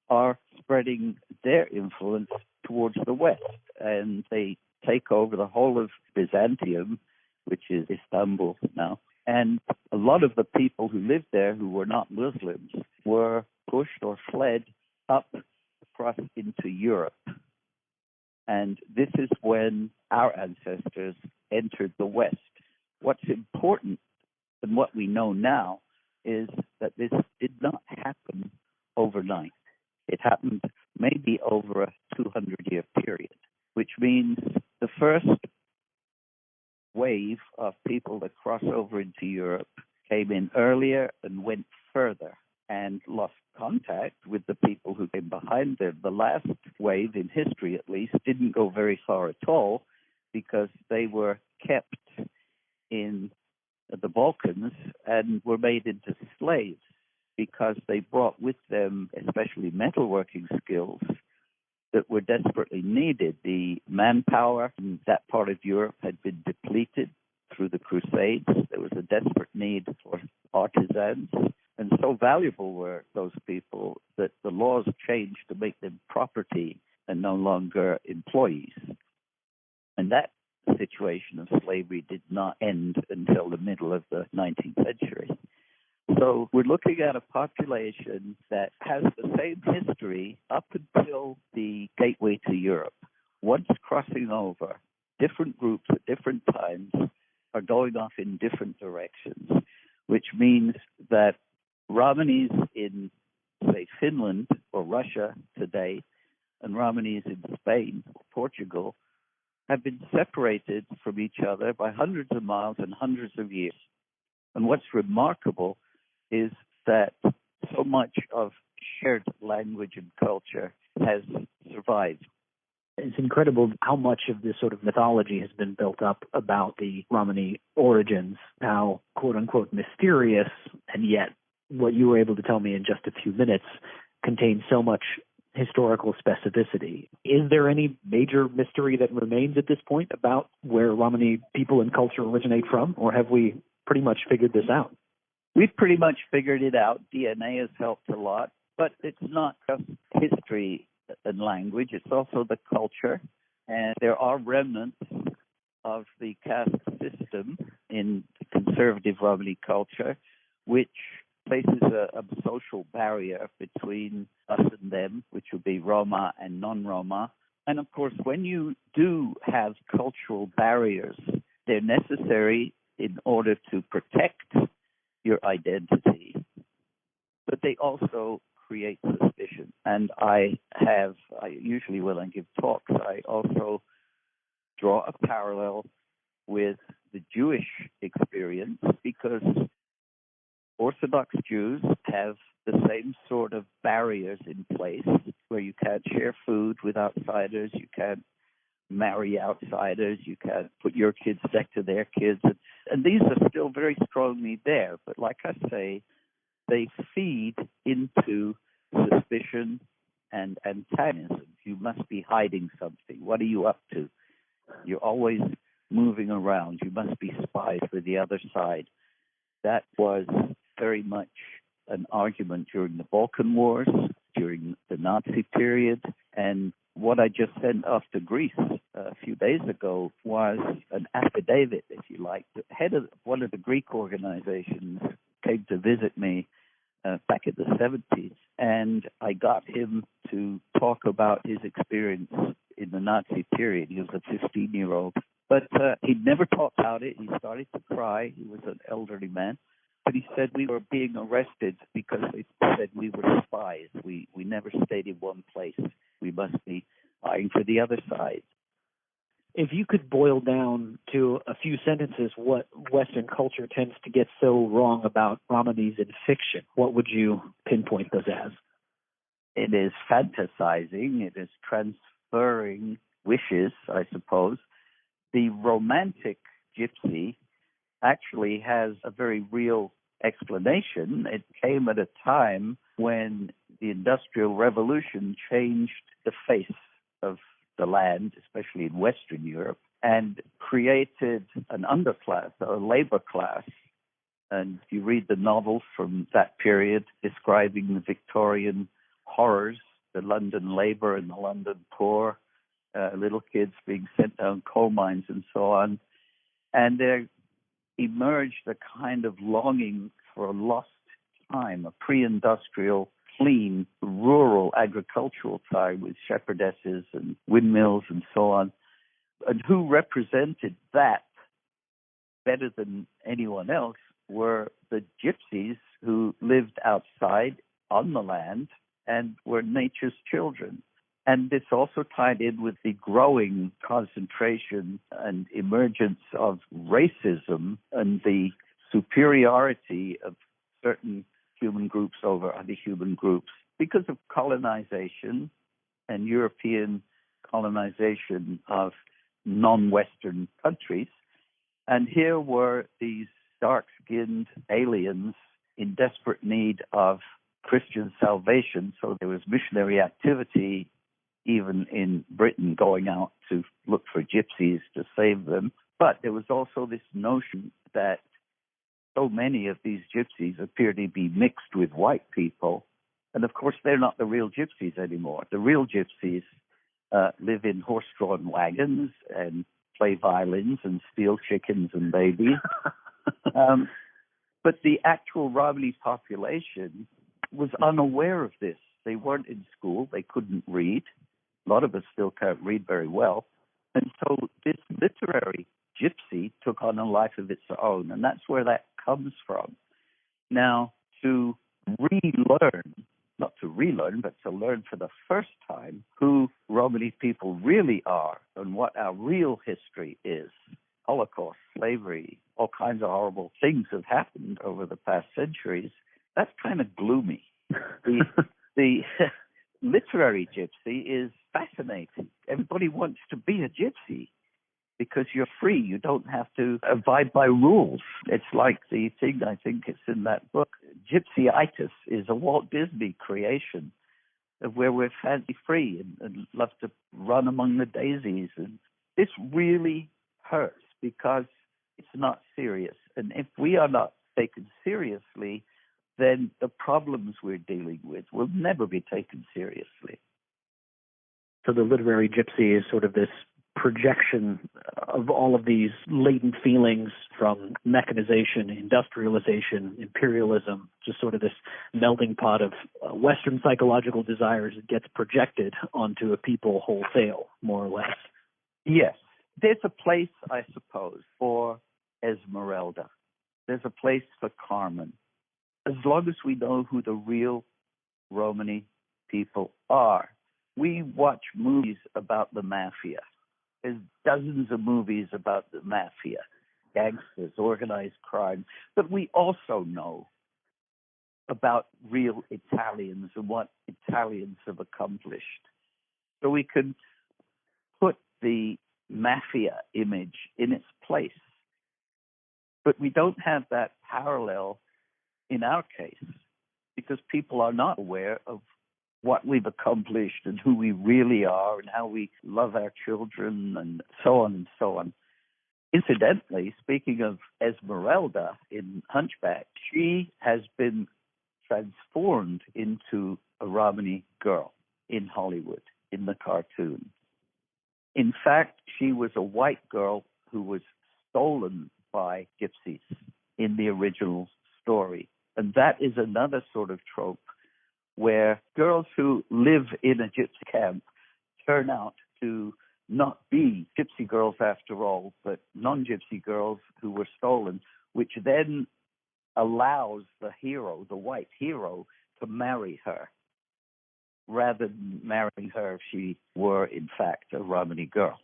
are spreading their influence towards the west, and they take over the whole of Byzantium, which is Istanbul now. And a lot of the people who lived there who were not Muslims were pushed or fled up across into Europe. And this is when our ancestors entered the West. What's important and what we know now is that this did not happen overnight. It happened maybe over a 200-year period, which means the first wave of people that cross over into Europe came in earlier and went further and lost contact with the people who came behind them. The last wave, in history at least, didn't go very far at all because they were kept in the Balkans and were made into slaves because they brought with them especially metalworking skills that were desperately needed. The manpower in that part of Europe had been depleted through the Crusades. There was a desperate need for artisans. And so valuable were those people that the laws changed to make them property and no longer employees. And that situation of slavery did not end until the middle of the 19th century. So we're looking at a population that has the same history up until the gateway to Europe. Once crossing over, different groups at different times are going off in different directions, which means that Romanis in, say, Finland or Russia today and Romanis in Spain or Portugal have been separated from each other by hundreds of miles and hundreds of years. And what's remarkable is that so much of shared language and culture has survived. It's incredible how much of this sort of mythology has been built up about the Romani origins, how quote-unquote mysterious, and yet what you were able to tell me in just a few minutes contains so much historical specificity. Is there any major mystery that remains at this point about where Romani people and culture originate from, or have we pretty much figured this out? We've pretty much figured it out. DNA has helped a lot, but it's not just history and language, it's also the culture. And there are remnants of the caste system in conservative Romani culture, which places a social barrier between us and them, which would be Roma and non-Roma. And of course, when you do have cultural barriers, they're necessary in order to protect your identity, but they also create suspicion. And I usually when I give talks, I also draw a parallel with the Jewish experience, because Orthodox Jews have the same sort of barriers in place where you can't share food with outsiders, you can't marry outsiders, you can't put your kids next to their kids. And these are still very strongly there. But like I say, they feed into suspicion and antagonism. You must be hiding something. What are you up to? You're always moving around. You must be spies for the other side. That was very much an argument during the Balkan Wars, during the Nazi period. And what I just sent off to Greece a few days ago was an affidavit, if you like. The head of one of the Greek organizations came to visit me back in the 70s. And I got him to talk about his experience in the Nazi period. He was a 15-year-old. But he'd never talked about it. He started to cry. He was an elderly man. But he said we were being arrested because they said we were spies. We never stayed in one place. We must be eyeing for the other side. If you could boil down to a few sentences what Western culture tends to get so wrong about Romanis in fiction, what would you pinpoint those as? It is fantasizing. It is transferring wishes, I suppose. The romantic gypsy actually has a very real explanation. It came at a time when the Industrial Revolution changed the face of the land, especially in Western Europe, and created an underclass, a labor class. And you read the novels from that period describing the Victorian horrors, the London labor and the London poor, little kids being sent down coal mines and so on. And there emerged a kind of longing for a lost time, a pre-industrial, clean, rural agricultural time with shepherdesses and windmills and so on. And who represented that better than anyone else were the gypsies who lived outside on the land and were nature's children. And this also tied in with the growing concentration and emergence of racism and the superiority of certain human groups over other human groups because of colonization and European colonization of non-Western countries. And here were these dark-skinned aliens in desperate need of Christian salvation. So there was missionary activity even in Britain going out to look for gypsies to save them. But there was also this notion that so many of these gypsies appear to be mixed with white people. And of course, they're not the real gypsies anymore. The real gypsies live in horse-drawn wagons and play violins and steal chickens and babies. But the actual Romani population was unaware of this. They weren't in school. They couldn't read. A lot of us still can't read very well. And so this literary gypsy took on a life of its own, and that's where that comes from. Now, to relearn, not to relearn, but to learn for the first time who Romani people really are and what our real history is. Holocaust, slavery, all kinds of horrible things have happened over the past centuries. That's kind of gloomy. The literary gypsy is fascinating. Everybody wants to be a gypsy because you're free. You don't have to abide by rules. It's like the thing, I think it's in that book, Gypsyitis is a Walt Disney creation of where we're fancy free and love to run among the daisies. And this really hurts because it's not serious. And if we are not taken seriously, then the problems we're dealing with will never be taken seriously. So the literary gypsy is sort of this projection of all of these latent feelings from mechanization, industrialization, imperialism, just sort of this melting pot of Western psychological desires that gets projected onto a people wholesale, more or less. Yes. There's a place, I suppose, for Esmeralda. There's a place for Carmen. As long as we know who the real Romani people are. We watch movies about the mafia. There's dozens of movies about the mafia, gangsters, organized crime. But we also know about real Italians and what Italians have accomplished. So we can put the mafia image in its place. But we don't have that parallel in our case because people are not aware of what we've accomplished and who we really are and how we love our children and so on and so on. Incidentally, speaking of Esmeralda in Hunchback, she has been transformed into a Romani girl in Hollywood, in the cartoon. In fact, she was a white girl who was stolen by gypsies in the original story. And that is another sort of trope where girls who live in a gypsy camp turn out to not be gypsy girls after all, but non-gypsy girls who were stolen, which then allows the hero, the white hero, to marry her, rather than marrying her if she were, in fact, a Romani girl.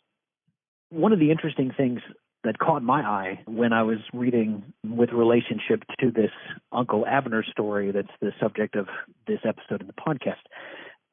One of the interesting things that caught my eye when I was reading with relationship to this Uncle Abner story that's the subject of this episode of the podcast,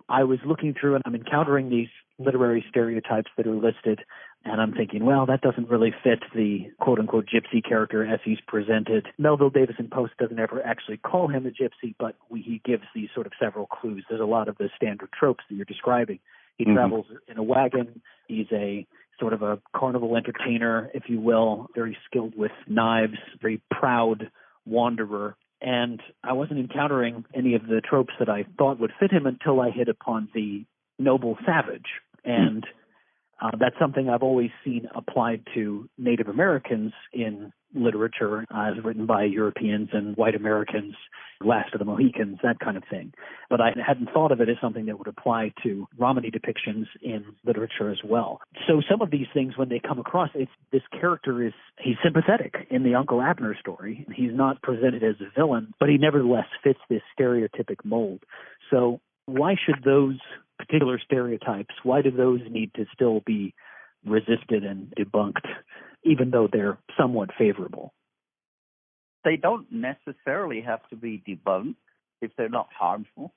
I was looking through and I'm encountering these literary stereotypes that are listed, and I'm thinking, well, that doesn't really fit the quote-unquote gypsy character as he's presented. Melville Davisson Post doesn't ever actually call him a gypsy, but he gives these sort of several clues. There's a lot of the standard tropes that you're describing. He travels in a wagon. He's a sort of a carnival entertainer, if you will, very skilled with knives, very proud wanderer. And I wasn't encountering any of the tropes that I thought would fit him until I hit upon the noble savage. And that's something I've always seen applied to Native Americans in literature, as written by Europeans and white Americans, Last of the Mohicans, that kind of thing. But I hadn't thought of it as something that would apply to Romani depictions in literature as well. So some of these things, when they come across, this character he's sympathetic in the Uncle Abner story. He's not presented as a villain, but he nevertheless fits this stereotypic mold. So why should those particular stereotypes, why do those need to still be resisted and debunked, even though they're somewhat favorable? They don't necessarily have to be debunked if they're not harmful.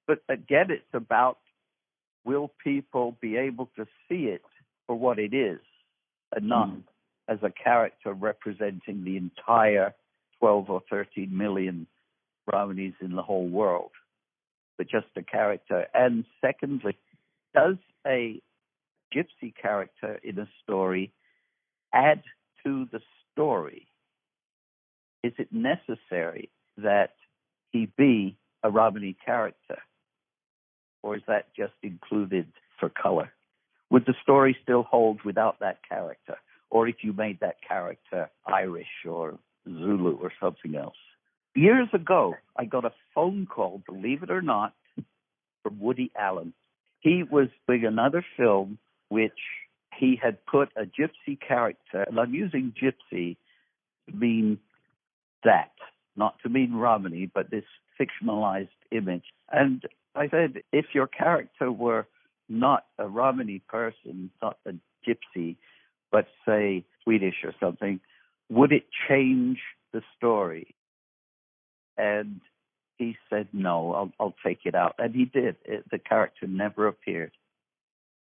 But again, it's about, will people be able to see it for what it is and not as a character representing the entire 12 or 13 million Romanis in the whole world, but just a character. And secondly, does a gypsy character in a story add to the story? Is it necessary that he be a Romani character? Or is that just included for color? Would the story still hold without that character? Or if you made that character Irish or Zulu or something else? Years ago, I got a phone call, believe it or not, from Woody Allen. He was doing another film which he had put a gypsy character, and I'm using gypsy to mean that, not to mean Romani, but this fictionalized image. And I said, if your character were not a Romani person, not a gypsy, but say Swedish or something, would it change the story? And he said, no, I'll take it out. And he did. The character never appeared.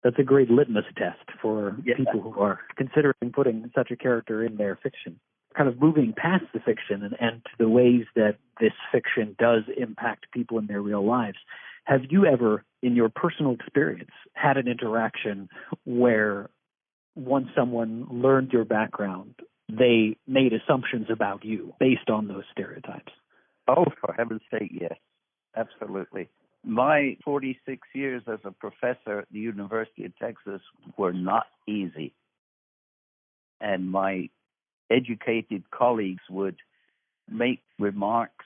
That's a great litmus test for people who are considering putting such a character in their fiction. Kind of moving past the fiction and to the ways that this fiction does impact people in their real lives. Have you ever, in your personal experience, had an interaction where once someone learned your background, they made assumptions about you based on those stereotypes? Oh, for heaven's sake, yes. Absolutely. My 46 years as a professor at the University of Texas were not easy. And my educated colleagues would make remarks.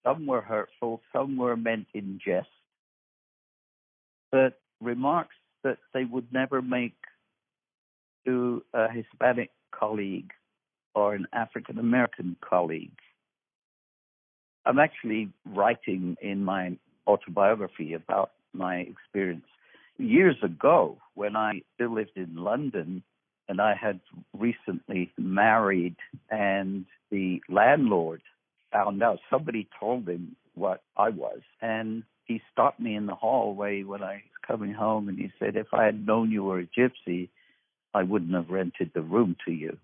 Some were hurtful, some were meant in jest, but remarks that they would never make to a Hispanic colleague or an African American colleague. I'm actually writing in my autobiography about my experience. Years ago, when I still lived in London, and I had recently married, and the landlord found out. Somebody told him what I was, and he stopped me in the hallway when I was coming home, and he said, if I had known you were a gypsy, I wouldn't have rented the room to you.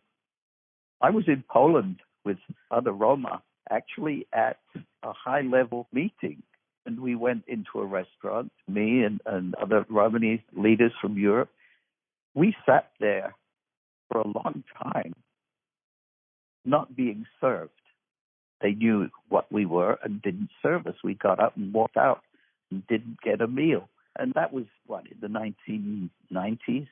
I was in Poland with other Roma, actually at a high-level meeting, and we went into a restaurant, me and other Romani leaders from Europe. We sat there for a long time, not being served. They knew what we were and didn't serve us. We got up and walked out and didn't get a meal. And that was, in the 1990s?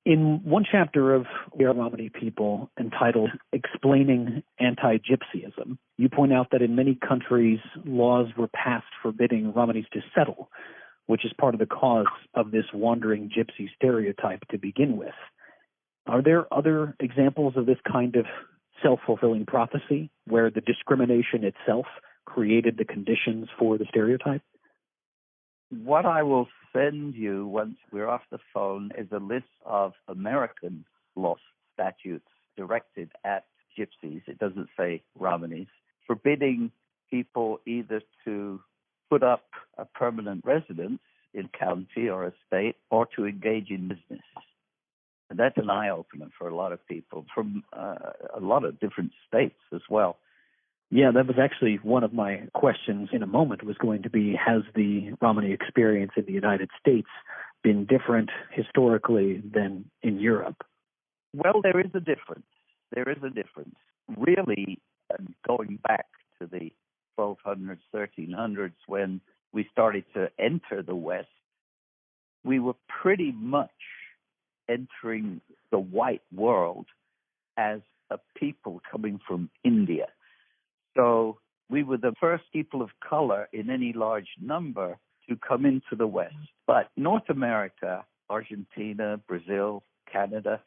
In one chapter of We Are Romani People, entitled Explaining Anti-Gypsyism, you point out that in many countries, laws were passed forbidding Romanis to settle, which is part of the cause of this wandering gypsy stereotype to begin with. Are there other examples of this kind of self-fulfilling prophecy, where the discrimination itself created the conditions for the stereotype? What I will send you once we're off the phone is a list of American law statutes directed at gypsies. It doesn't say Romanis, forbidding people either to put up a permanent residence in county or a state or to engage in business. And that's an eye-opener for a lot of people from a lot of different states as well. Yeah, that was actually one of my questions in a moment, was going to be, has the Romani experience in the United States been different historically than in Europe? Well, there is a difference. There is a difference. Really, going back to the 1200s, 1300s, when we started to enter the West, we were pretty much entering the white world as a people coming from India. So we were the first people of color in any large number to come into the West. But North America, Argentina, Brazil, Canada,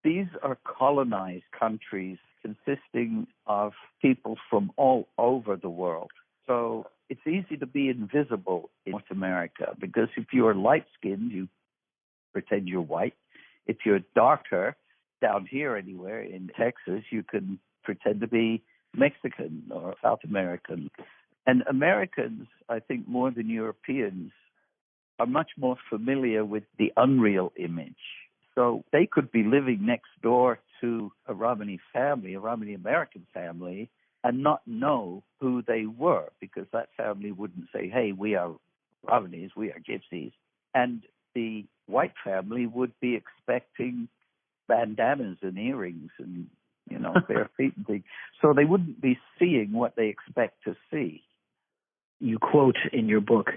these are colonized countries consisting of people from all over the world. So it's easy to be invisible in North America, because if you're light-skinned, you pretend you're white. If you're darker, down here anywhere in Texas, you can pretend to be Mexican or South American. And Americans, I think more than Europeans, are much more familiar with the unreal image. So they could be living next door to a Romani family, a Romani American family, and not know who they were, because that family wouldn't say, hey, we are Romanis, we are gypsies. And the white family would be expecting bandanas and earrings and, bare feet and things. So they wouldn't be seeing what they expect to see. You quote in your book,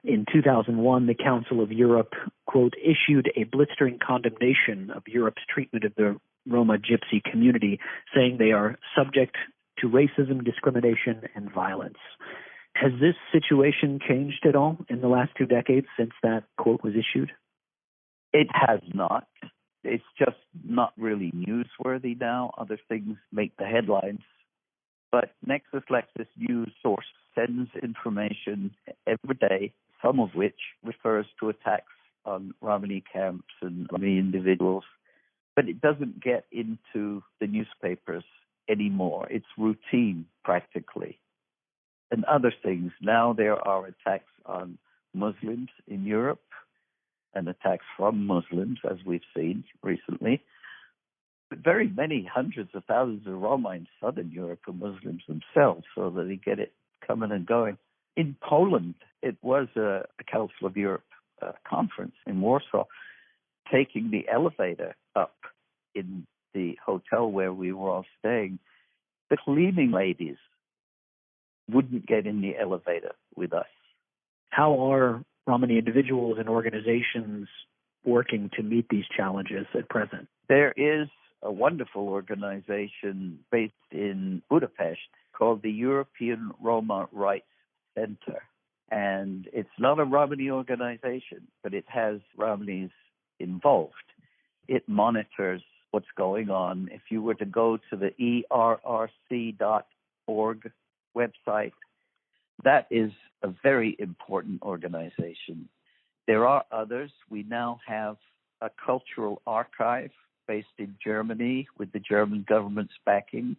in 2001, the Council of Europe, quote, issued a blistering condemnation of Europe's treatment of the Roma gypsy community, saying they are subject to racism, discrimination, and violence. Has this situation changed at all in the last 2 decades since that quote was issued? It has not. It's just not really newsworthy now. Other things make the headlines. But Nexus Lexus News Source sends information every day, some of which refers to attacks on Romani camps and Romani individuals. But it doesn't get into the newspapers anymore. It's routine, practically. And other things. Now there are attacks on Muslims in Europe, and attacks from Muslims, as we've seen recently. But very many hundreds of thousands of Roma in southern Europe are Muslims themselves, so that they get it coming and going. In Poland, it was a Council of Europe conference in Warsaw, taking the elevator up in the hotel where we were all staying. The cleaning ladies wouldn't get in the elevator with us. How are Romani individuals and organizations working to meet these challenges at present? There is a wonderful organization based in Budapest called the European Roma Rights Center. And it's not a Romani organization, but it has Romanis involved. It monitors what's going on. If you were to go to the errc.org website, that is a very important organization. There are others. We now have a cultural archive based in Germany with the German government's backing,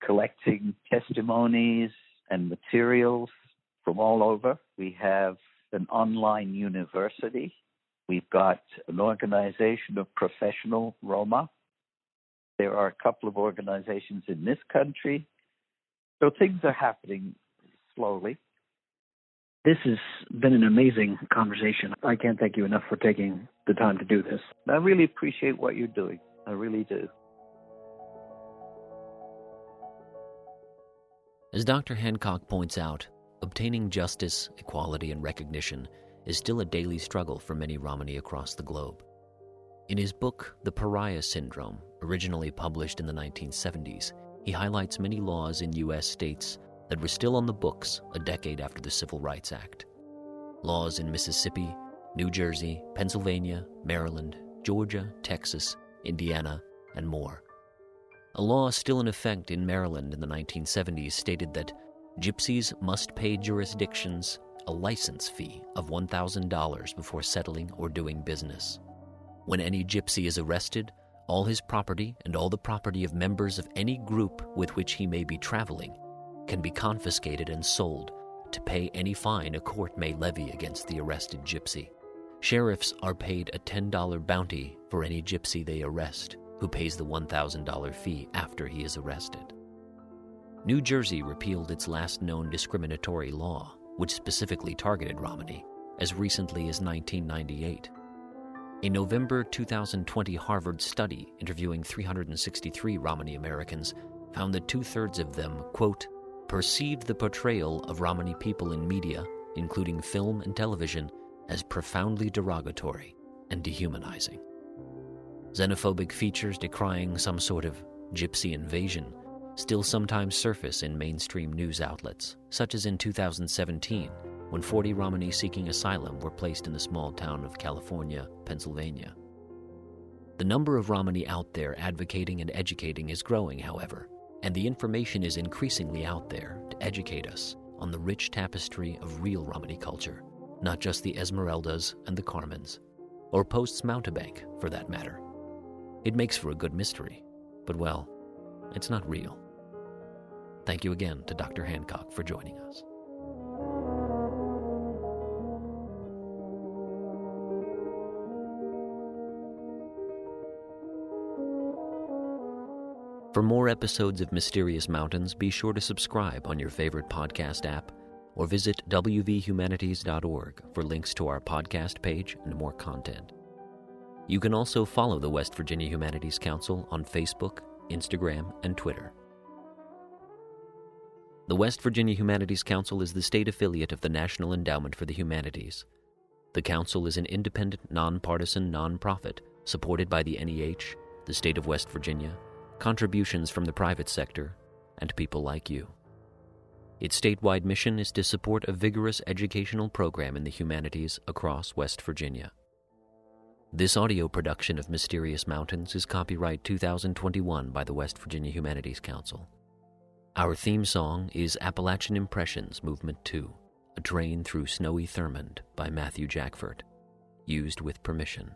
collecting testimonies and materials from all over. We have an online university. We've got an organization of professional Roma. There are a couple of organizations in this country. So things are happening slowly. This has been an amazing conversation. I can't thank you enough for taking the time to do this. I really appreciate what you're doing. I really do. As Dr. Hancock points out, obtaining justice, equality, and recognition is still a daily struggle for many Romani across the globe. In his book, The Pariah Syndrome, originally published in the 1970s, he highlights many laws in U.S. states that were still on the books a decade after the Civil Rights Act. Laws in Mississippi, New Jersey, Pennsylvania, Maryland, Georgia, Texas, Indiana, and more. A law still in effect in Maryland in the 1970s stated that gypsies must pay jurisdictions a license fee of $1,000 before settling or doing business. When any gypsy is arrested, all his property and all the property of members of any group with which he may be traveling can be confiscated and sold to pay any fine a court may levy against the arrested gypsy. Sheriffs are paid a $10 bounty for any gypsy they arrest who pays the $1,000 fee after he is arrested. New Jersey repealed its last known discriminatory law, which specifically targeted Romani, as recently as 1998. A November 2020 Harvard study interviewing 363 Romani Americans found that 2/3 of them, quote, perceived the portrayal of Romani people in media, including film and television, as profoundly derogatory and dehumanizing. Xenophobic features decrying some sort of gypsy invasion still sometimes surface in mainstream news outlets, such as in 2017, when 40 Romani seeking asylum were placed in the small town of California, Pennsylvania. The number of Romani out there advocating and educating is growing, however, and the information is increasingly out there to educate us on the rich tapestry of real Romani culture, not just the Esmeraldas and the Carmens, or Post's Mountebank, for that matter. It makes for a good mystery, but well, it's not real. Thank you again to Dr. Hancock for joining us. For more episodes of Mysterious Mountains, be sure to subscribe on your favorite podcast app or visit wvhumanities.org for links to our podcast page and more content. You can also follow the West Virginia Humanities Council on Facebook, Instagram, and Twitter. The West Virginia Humanities Council is the state affiliate of the National Endowment for the Humanities. The Council is an independent, nonpartisan nonprofit supported by the NEH, the state of West Virginia, contributions from the private sector, and people like you. Its statewide mission is to support a vigorous educational program in the humanities across West Virginia. This audio production of Mysterious Mountains is copyright 2021 by the West Virginia Humanities Council. Our theme song is Appalachian Impressions Movement 2, A Train Through Snowy Thurmond by Matthew Jackford, used with permission.